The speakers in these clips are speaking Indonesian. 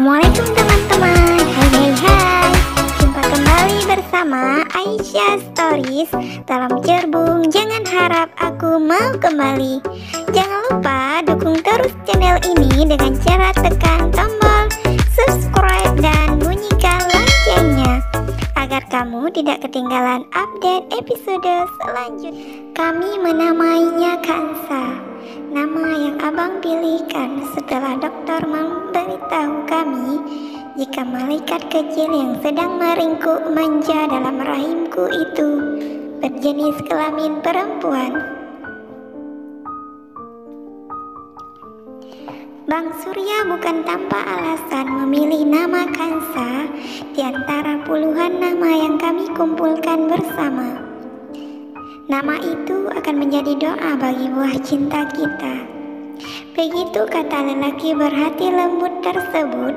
Assalamualaikum teman-teman. Hai. Jumpa kembali bersama Aisyah Stories dalam Cerbung. Jangan harap aku mau kembali. Jangan lupa dukung terus channel ini dengan cara tekan tombol subscribe dan bunyikan loncengnya agar kamu tidak ketinggalan update episode selanjutnya. Kami menamainya Kansa, nama yang abang pilihkan setelah dokter memberitahu kami jika malaikat kecil yang sedang meringkuk manja dalam rahimku itu berjenis kelamin perempuan. Bang Surya bukan tanpa alasan memilih nama Kansa di antara puluhan nama yang kami kumpulkan bersama. Nama itu akan menjadi doa bagi buah cinta kita. Begitu kata lelaki berhati lembut tersebut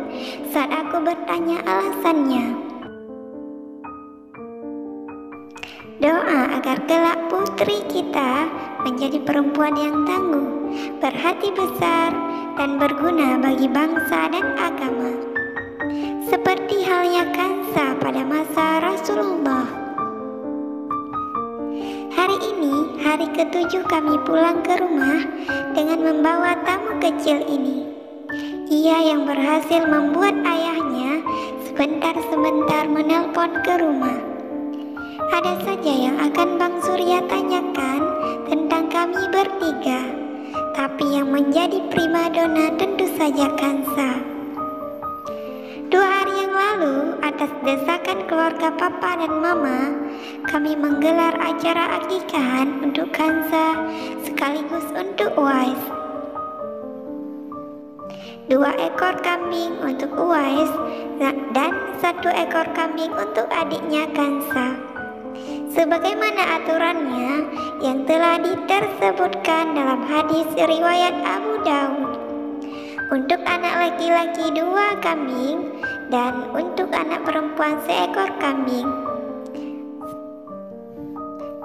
saat aku bertanya alasannya. Doa agar kelak putri kita menjadi perempuan yang tangguh, berhati besar, dan berguna bagi bangsa dan agama. Seperti halnya Kansa pada masa Rasulullah. Hari ini, hari ke-7 kami pulang ke rumah dengan membawa tamu kecil ini. Ia yang berhasil membuat ayahnya sebentar-sebentar menelpon ke rumah. Ada saja yang akan Bang Surya tanyakan tentang kami bertiga, tapi yang menjadi primadona tentu saja Kansa. 2 hari yang lalu, atas desakan keluarga papa dan mama, kami menggelar acara akikahan untuk Kansa sekaligus untuk Uwais. 2 ekor kambing untuk Uwais dan 1 ekor kambing untuk adiknya Kansa. Sebagaimana aturannya yang telah ditersebutkan dalam hadis riwayat Abu Daud. Untuk anak laki-laki 2 kambing dan untuk anak perempuan 1 ekor kambing.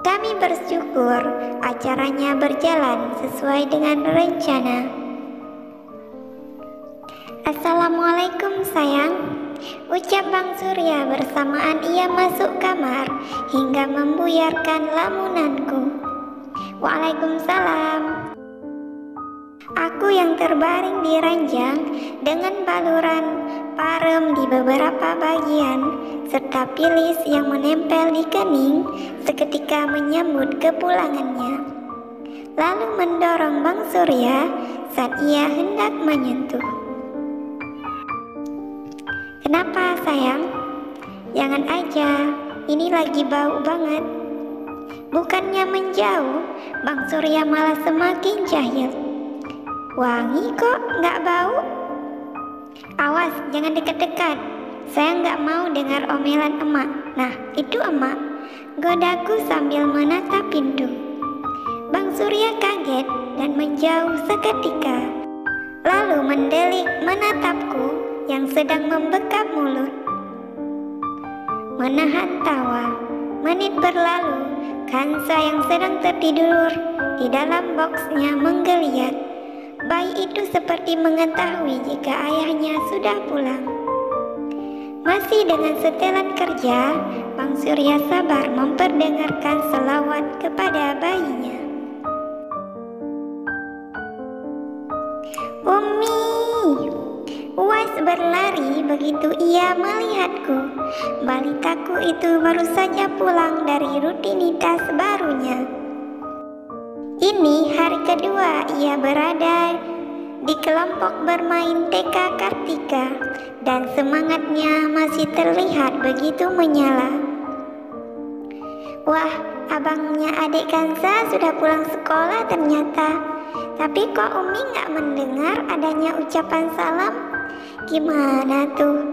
Kami bersyukur acaranya berjalan sesuai dengan rencana. Assalamualaikum sayang, ucap Bang Surya bersamaan ia masuk kamar hingga membuyarkan lamunanku. Waalaikumsalam. Aku yang terbaring di ranjang dengan baluran parem di beberapa bagian serta pilis yang menempel di kening seketika menyambut kepulangannya. Lalu mendorong Bang Surya saat ia hendak menyentuh. Kenapa sayang? Jangan aja, ini lagi bau banget. Bukannya menjauh, Bang Surya malah semakin jahil. Wangi kok, nggak bau? Awas, jangan dekat-dekat. Saya nggak mau dengar omelan emak. Nah, itu emak, godaku sambil menatap pintu. Bang Surya kaget dan menjauh seketika. Lalu mendelik menatapku yang sedang membekap mulut. Menahan tawa. Menit berlalu, Kansa yang sedang tertidur di dalam boksnya menggeliat. Bayi itu seperti mengetahui jika ayahnya sudah pulang. Masih dengan setelan kerja, Bang Surya sabar memperdengarkan selawat kepada bayinya. Umi! Uwais berlari begitu ia melihatku. Balitaku itu baru saja pulang dari rutinitas barunya. Ini hari kedua ia berada di kelompok bermain TK Kartika dan semangatnya masih terlihat begitu menyala. Wah, abangnya adik Kansa sudah pulang sekolah ternyata. Tapi kok Umi nggak mendengar adanya ucapan salam? Gimana tuh?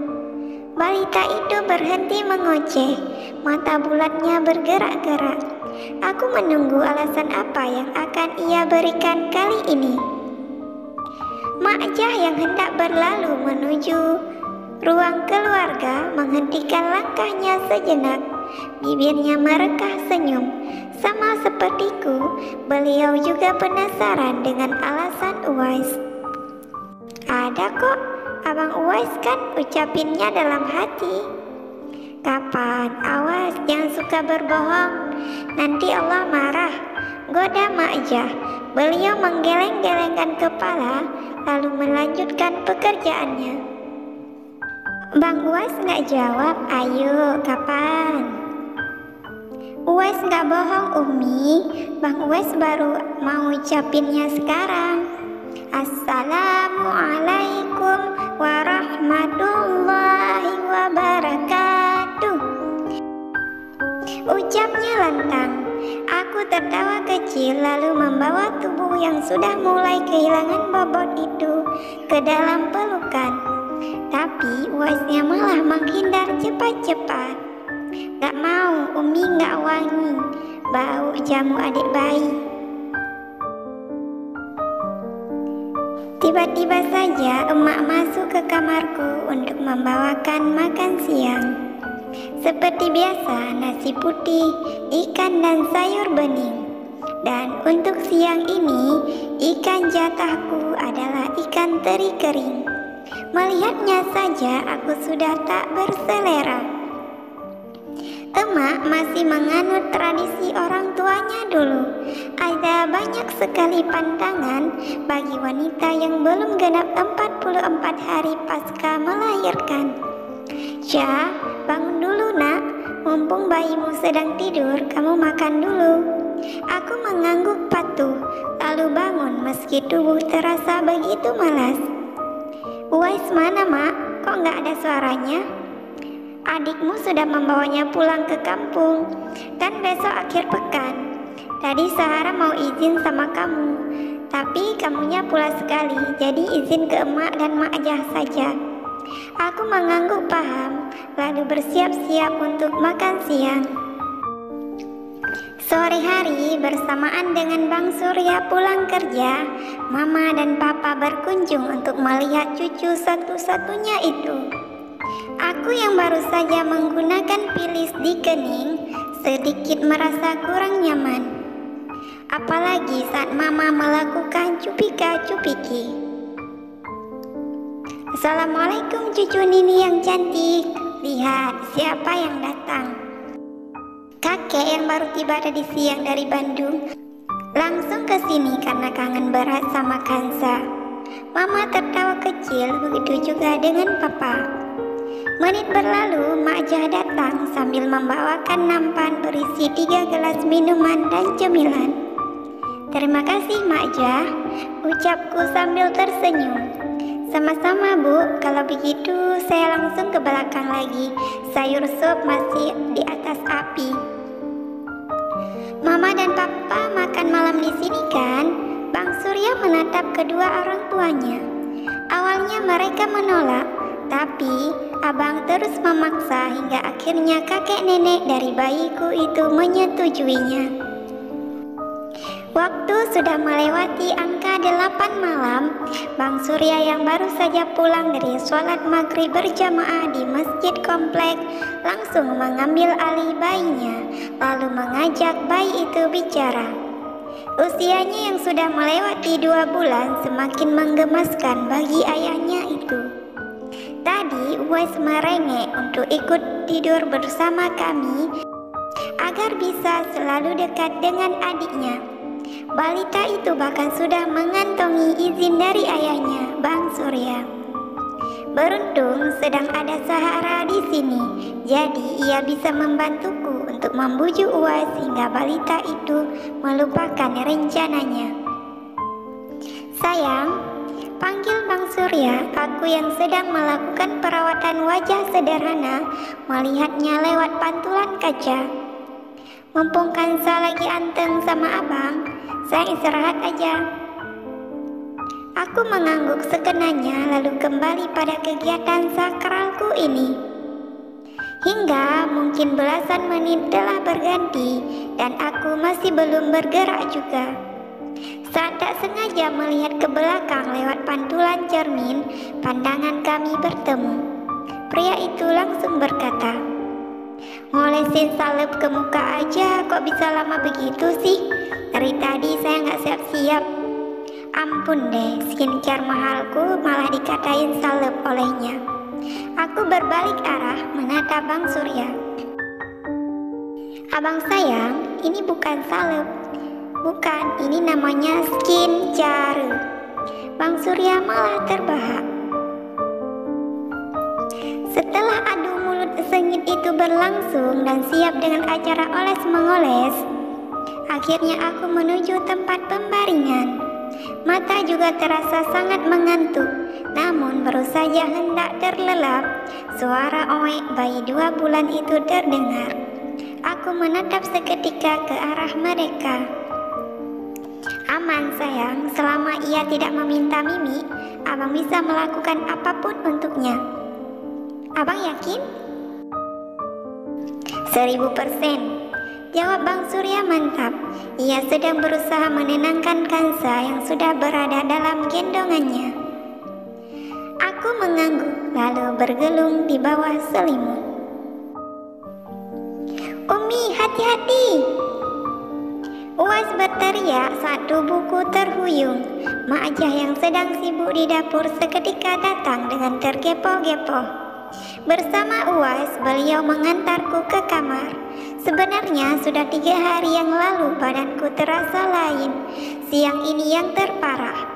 Balita itu berhenti mengoceh, mata bulatnya bergerak-gerak. Aku menunggu alasan apa yang akan ia berikan kali ini. Mak Jah yang hendak berlalu menuju ruang keluarga menghentikan langkahnya sejenak. Bibirnya merekah senyum. Sama sepertiku, beliau juga penasaran dengan alasan Uwais. Ada kok, Abang Uwais kan ucapinnya dalam hati. Kapan? Awas, jangan suka berbohong. Nanti Allah marah. Goda Makjah. Beliau menggeleng-gelengkan kepala, lalu melanjutkan pekerjaannya. Bang Uwais nggak jawab. Ayo, kapan? Uwais nggak bohong, Umi. Bang Uwais baru mau ucapinnya sekarang. Assalamualaikum warahmatullahi wabarakatuh. Ucapnya lantang. Aku tertawa kecil lalu membawa tubuh yang sudah mulai kehilangan bobot itu ke dalam pelukan. Tapi Uwaisnya malah menghindar cepat-cepat. Gak mau, Umi gak wangi. Bau jamu adik bayi. Tiba-tiba saja emak masuk ke kamarku untuk membawakan makan siang. Seperti biasa, nasi putih, ikan dan sayur bening. Dan untuk siang ini, ikan jatahku adalah ikan teri kering. Melihatnya saja aku sudah tak berselera. Emak masih menganut tradisi orang tuanya dulu. Ada banyak sekali pantangan bagi wanita yang belum genap 44 hari pasca melahirkan. Syah, bangun dulu nak. Mumpung bayimu sedang tidur, kamu makan dulu. Aku mengangguk patuh, lalu bangun meski tubuh terasa begitu malas. Uwais mana, Mak? Kok nggak ada suaranya? Adikmu sudah membawanya pulang ke kampung. Kan besok akhir pekan. Tadi Sahara mau izin sama kamu, tapi kamunya pula sekali, jadi izin ke emak dan Makjah saja. Aku mengangguk paham, lalu bersiap-siap untuk makan siang. Sore hari bersamaan dengan Bang Surya pulang kerja, Mama dan Papa berkunjung untuk melihat cucu satu-satunya itu. Aku yang baru saja menggunakan pilis di kening sedikit merasa kurang nyaman. Apalagi saat Mama melakukan cupika-cupiki. Assalamualaikum cucu Nini yang cantik. Lihat siapa yang datang. Kakek yang baru tiba tadi siang dari Bandung langsung ke sini karena kangen berat sama Kansa. Mama tertawa kecil, begitu juga dengan Papa. Menit berlalu, Makjah datang sambil membawakan nampan berisi 3 gelas minuman dan cemilan. Terima kasih Makjah, ucapku sambil tersenyum. Sama-sama Bu, kalau begitu saya langsung ke belakang lagi. Sayur sop masih di atas api. Mama dan Papa makan malam di sini kan? Bang Surya menatap kedua orang tuanya. Awalnya mereka menolak, tapi Abang terus memaksa hingga akhirnya kakek nenek dari bayiku itu menyetujuinya. Waktu sudah melewati angka 8 malam. Bang Surya yang baru saja pulang dari sholat maghrib berjamaah di masjid komplek langsung mengambil alih bayinya, lalu mengajak bayi itu bicara. Usianya yang sudah melewati 2 bulan semakin menggemaskan bagi ayahnya itu. Tadi Uwais merengek untuk ikut tidur bersama kami agar bisa selalu dekat dengan adiknya. Balita itu bahkan sudah mengantongi izin dari ayahnya, Bang Surya. Beruntung sedang ada Sahara di sini, jadi ia bisa membantuku untuk membujuk Uwais hingga balita itu melupakan rencananya. Sayang, panggil Bang Surya, aku yang sedang melakukan perawatan wajah sederhana melihatnya lewat pantulan kaca. Mumpung Kansa lagi anteng sama abang, saya istirahat aja. Aku mengangguk sekenanya lalu kembali pada kegiatan sakralku ini. Hingga mungkin belasan menit telah berganti dan aku masih belum bergerak juga. Saat tak sengaja melihat ke belakang lewat pantulan cermin, pandangan kami bertemu. Pria itu langsung berkata, "Ngolesin salep ke muka aja kok bisa lama begitu sih? Dari tadi saya nggak siap-siap." Ampun deh, skincare mahalku malah dikatain salep olehnya. Aku berbalik arah menatap Bang Surya. Abang sayang, ini bukan salep. Bukan, ini namanya skincare. Bang Surya malah terbahak. Setelah adu mulut sengit itu berlangsung dan siap dengan acara oles-mengoles, akhirnya aku menuju tempat pembaringan. Mata juga terasa sangat mengantuk, namun baru saja hendak terlelap, suara oek bayi 2 bulan itu terdengar. Aku menatap seketika ke arah mereka. Aman sayang, selama ia tidak meminta Mimi, abang bisa melakukan apapun untuknya. Abang yakin? 1000%. Jawab Bang Surya mantap. Ia sedang berusaha menenangkan Kansa yang sudah berada dalam gendongannya. Aku mengangguk lalu bergelung di bawah selimut. Umi, hati-hati! Uwas berteriak saat tubuhku terhuyung. Mak Ajah yang sedang sibuk di dapur seketika datang dengan tergepo-gepo. Bersama Uwas, beliau mengantarku ke kamar. Sebenarnya sudah 3 hari yang lalu badanku terasa lain. Siang ini yang terparah.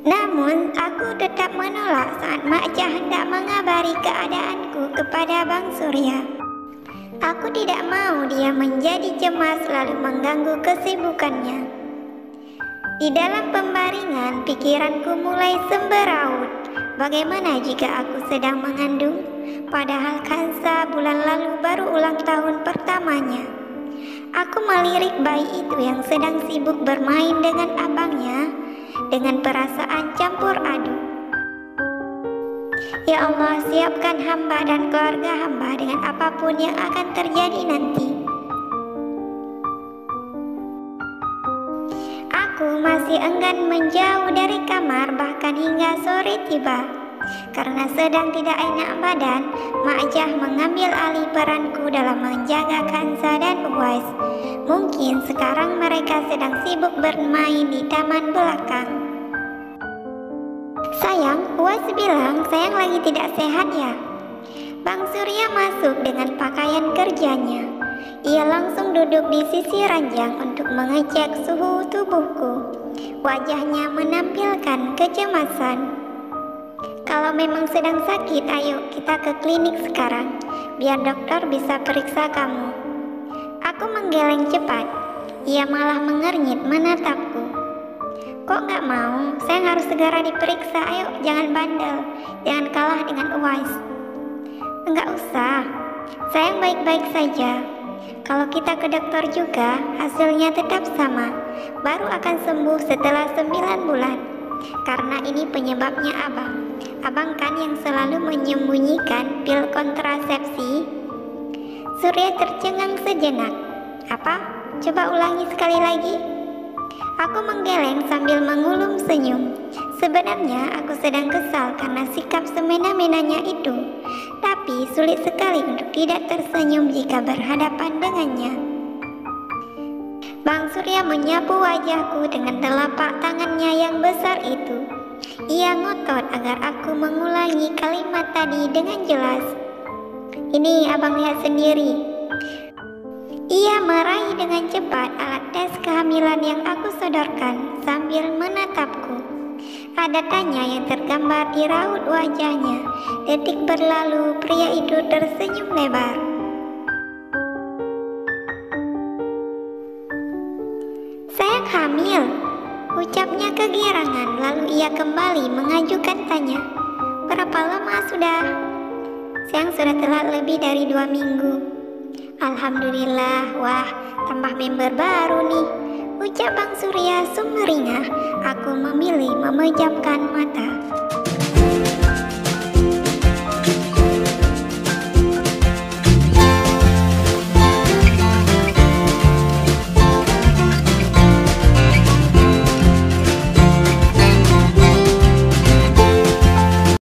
Namun aku tetap menolak saat Mak Ajah hendak mengabari keadaanku kepada Bang Surya. Aku tidak mau dia menjadi cemas lalu mengganggu kesibukannya. Di dalam pembaringan, pikiranku mulai semberaut. Bagaimana jika aku sedang mengandung? Padahal Kansa bulan lalu baru ulang tahun pertamanya. Aku melirik bayi itu yang sedang sibuk bermain dengan abangnya dengan perasaan campur aduk. Ya Allah, siapkan hamba dan keluarga hamba dengan apapun yang akan terjadi nanti. Aku masih enggan menjauh dari kamar bahkan hingga sore tiba. Karena sedang tidak enak badan, Mak Ajah mengambil alih peranku dalam menjaga Kansa dan Uwais. Mungkin sekarang mereka sedang sibuk bermain di taman belakang. Sayang, Uwais bilang sayang lagi tidak sehat ya? Bang Surya masuk dengan pakaian kerjanya. Ia langsung duduk di sisi ranjang untuk mengecek suhu tubuhku. Wajahnya menampilkan kecemasan. Kalau memang sedang sakit, ayo kita ke klinik sekarang, biar dokter bisa periksa kamu. Aku menggeleng cepat. Ia malah mengernyit menatapku. Kok nggak mau? Saya harus segera diperiksa. Ayo, jangan bandel. Jangan kalah dengan Uwais. Enggak usah. Sayang baik-baik saja. Kalau kita ke dokter juga, hasilnya tetap sama. Baru akan sembuh setelah 9 bulan. Karena ini penyebabnya abang. Abang kan yang selalu menyembunyikan pil kontrasepsi. Surya tercengang sejenak. Apa? Coba ulangi sekali lagi. Aku menggeleng sambil mengulum senyum. Sebenarnya aku sedang kesal karena sikap semena-menanya itu. Tapi sulit sekali untuk tidak tersenyum jika berhadapan dengannya. Bang Surya menyapu wajahku dengan telapak tangannya yang besar itu. Ia ngotot agar aku mengulangi kalimat tadi dengan jelas. Ini abang lihat sendiri. Ia meraih dengan cepat alat tes kehamilan yang aku sodorkan sambil menatapku. Ada tanya yang tergambar di raut wajahnya. Detik berlalu, pria itu tersenyum lebar. Sayang hamil, ucapnya kegirangan, lalu ia kembali mengajukan tanya. Berapa lama sudah? Sayang sudah telat lebih dari 2 minggu. Alhamdulillah, wah tambah member baru nih, ucap Bang Surya sumringah. Aku memilih memejamkan mata.